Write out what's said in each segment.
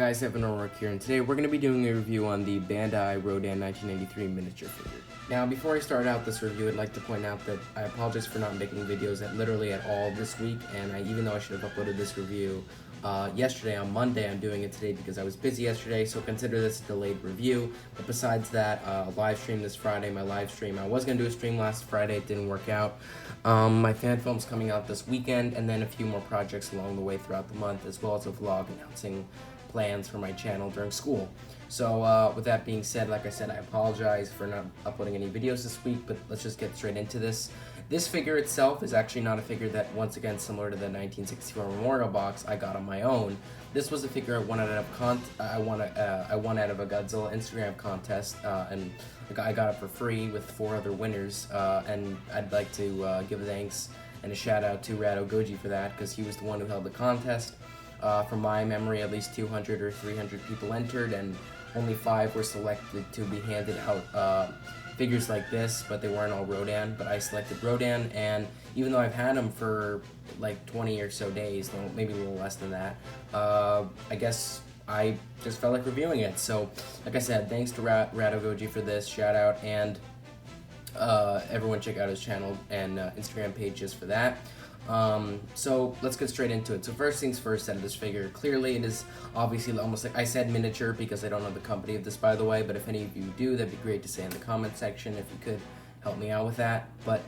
guys, Evan O'Rourke here, and today we're going to be doing a review on the Bandai Rodan 1993 miniature figure. Now, before I start out this review, I'd like to point out that I apologize for not making videos literally at all this week, and even though I should have uploaded this review yesterday on Monday, I'm doing it today because I was busy yesterday, so consider this a delayed review. But besides that, live stream this Friday, my live stream. I was going to do a stream last Friday, it didn't work out. My fan film's coming out this weekend, and then a few more projects along the way throughout the month, as well as a vlog announcing plans for my channel during school. So with that being said, like I said, I apologize for not uploading any videos this week, but let's just get straight into this. This figure itself is actually not a figure that, once again, similar to the 1964 Memorial box I got on my own. This was a figure I won out of I won out of a Godzilla Instagram contest, and I got it for free with 4 other winners. And I'd like to give thanks and a shout out to Rodan for that, because he was the one who held the contest. From my memory, at least 200 or 300 people entered, and only 5 were selected to be handed out figures like this, but they weren't all Rodan. But I selected Rodan, and even though I've had him for like 20 or so days, maybe a little less than that, I guess I just felt like reviewing it. So, like I said, thanks to Rodan for this shout out, and everyone check out his channel and Instagram page just for that. So let's get straight into it. So first things first, out of this figure, clearly it is obviously almost like, I said miniature because I don't know the company of this, by the way, but if any of you do, that'd be great to say in the comment section if you could help me out with that. But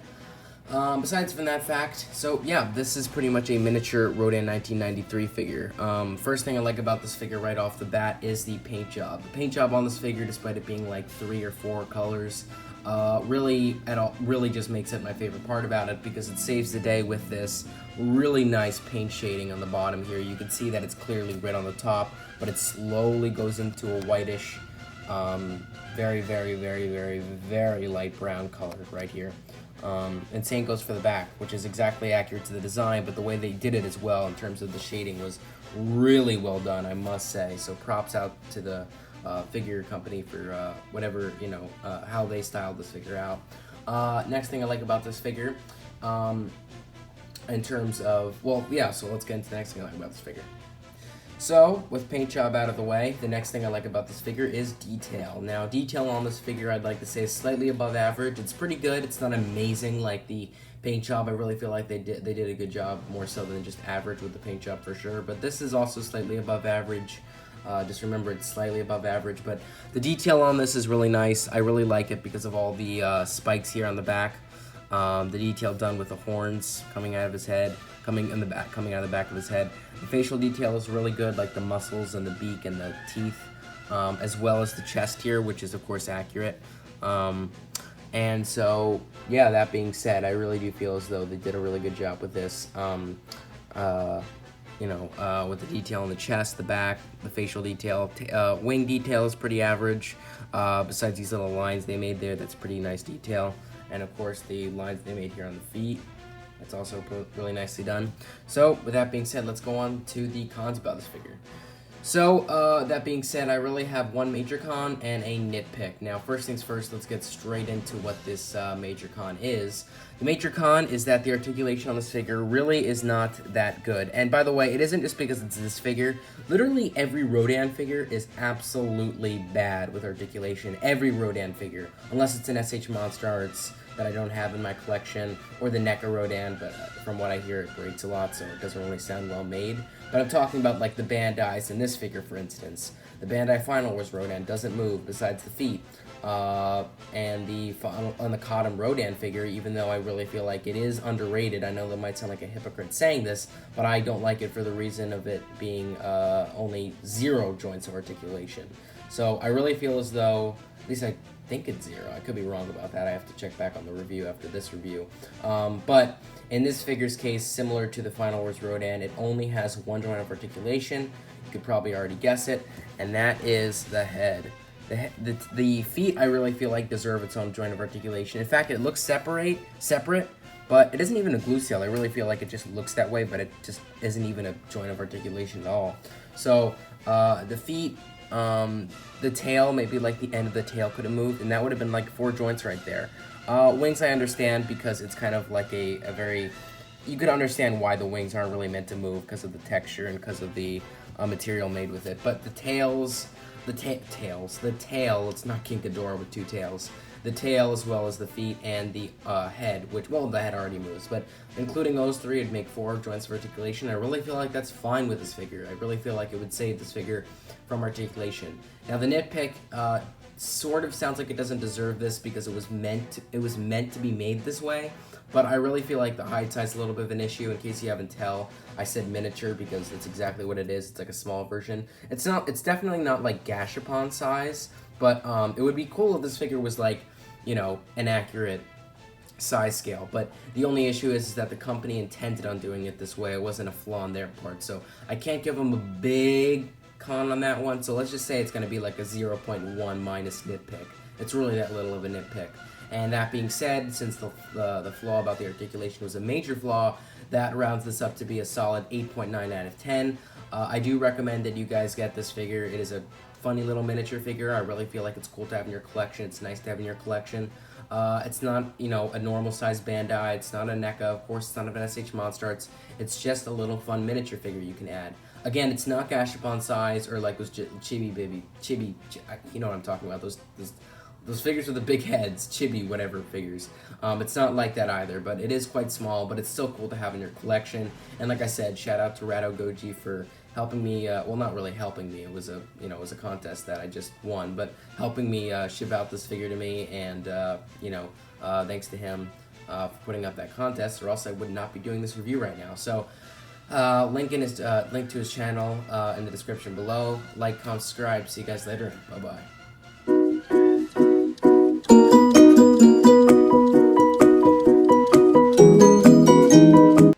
besides from that fact, so yeah, this is pretty much a miniature Rodan 1993 figure. First thing I like about this figure right off the bat is the paint job. The paint job on this figure, despite it being like 3 or 4 colors, really just makes it my favorite part about it, because it saves the day with this really nice paint shading on the bottom here. You can see that it's clearly red on the top, but it slowly goes into a whitish, very light brown color right here. And same goes for the back, which is exactly accurate to the design, but the way they did it as well in terms of the shading was really well done, I must say. So props out to the figure company for whatever, how they styled this figure out. Next thing I like about this figure, in terms of, well, yeah, so let's get into the next thing I like about this figure. So, with paint job out of the way, the next thing I like about this figure is detail. Now, detail on this figure, I'd like to say, is slightly above average. It's pretty good. It's not amazing like the paint job. I really feel like they did a good job, more so than just average with the paint job for sure. But this is also slightly above average. Just remember, it's slightly above average, but the detail on this is really nice. I really like it because of all the spikes here on the back. The detail done with the horns coming out of his head, coming out of the back of his head. The facial detail is really good, like the muscles and the beak and the teeth, as well as the chest here, which is of course accurate. And so, yeah, that being said, I really do feel as though they did a really good job with this. With the detail on the chest, the back, the facial detail. Wing detail is pretty average. Besides these little lines they made there, that's pretty nice detail. And of course the lines they made here on the feet, that's also really nicely done. So with that being said, let's go on to the cons about this figure. So, that being said, I really have one major con and a nitpick. Now, first things first, let's get straight into what this major con is. The major con is that the articulation on this figure really is not that good. And by the way, it isn't just because it's this figure. Literally every Rodan figure is absolutely bad with articulation. Every Rodan figure. Unless it's an SH Monster Arts that I don't have in my collection, or the NECA Rodan, but from what I hear, it breaks a lot, so it doesn't really sound well made. But I'm talking about like the Bandai's in this figure, for instance. The Bandai Final Wars Rodan doesn't move besides the feet. And the Cotton Rodan figure, even though I really feel like it is underrated, I know that might sound like a hypocrite saying this, but I don't like it for the reason of it being only 0 joints of articulation. So I really feel as though, at least I think it's 0. I could be wrong about that. I have to check back on the review after this review. But in this figure's case, similar to the Final Wars Rodan, it only has 1 joint of articulation. You could probably already guess it, and that is the head. The feet, I really feel like, deserve its own joint of articulation. In fact, it looks separate, but it isn't even a glue seal. I really feel like it just looks that way, but it just isn't even a joint of articulation at all. So, the feet, the tail, maybe like the end of the tail could have moved, and that would have been like 4 joints right there. Wings I understand because it's kind of like a very, you could understand why the wings aren't really meant to move because of the texture and because of the material made with it. But the tails, the tail, it's not King Ghidorah with 2 tails. The tail, as well as the feet and the head, which, well, the head already moves, but including those 3, it'd make 4 joints of articulation. I really feel like that's fine with this figure. I really feel like it would save this figure from articulation. Now, the nitpick sort of sounds like it doesn't deserve this because it was meant to be made this way, but I really feel like the hide size is a little bit of an issue. In case you haven't tell, I said miniature because that's exactly what it is. It's like a small version. It's definitely not like Gashapon size, but it would be cool if this figure was like, you know, an accurate size scale. But the only issue is that the company intended on doing it this way. It wasn't a flaw on their part, so I can't give them a big con on that one. So let's just say it's going to be like a 0.1 minus nitpick. It's really that little of a nitpick. And that being said, since the flaw about the articulation was a major flaw, that rounds this up to be a solid 8.9 out of 10. I do recommend that you guys get this figure. It is a funny little miniature figure. I really feel like it's cool to have in your collection. It's nice to have in your collection. It's not, you know, a normal size Bandai. It's not a NECA. Of course, it's not an SH Monster Arts. It's just a little fun miniature figure you can add. Again, it's not Gashapon size or like those Chibi, you know what I'm talking about. Those figures with the big heads, Chibi, whatever figures. It's not like that either, but it is quite small, but it's still cool to have in your collection. And like I said, shout out to Rado Goji for helping me, well, not really helping me, it was a contest that I just won, but helping me ship out this figure to me, and, thanks to him for putting up that contest, or else I would not be doing this review right now. So, link to his channel in the description below. Like, comment, subscribe. See you guys later. Bye-bye.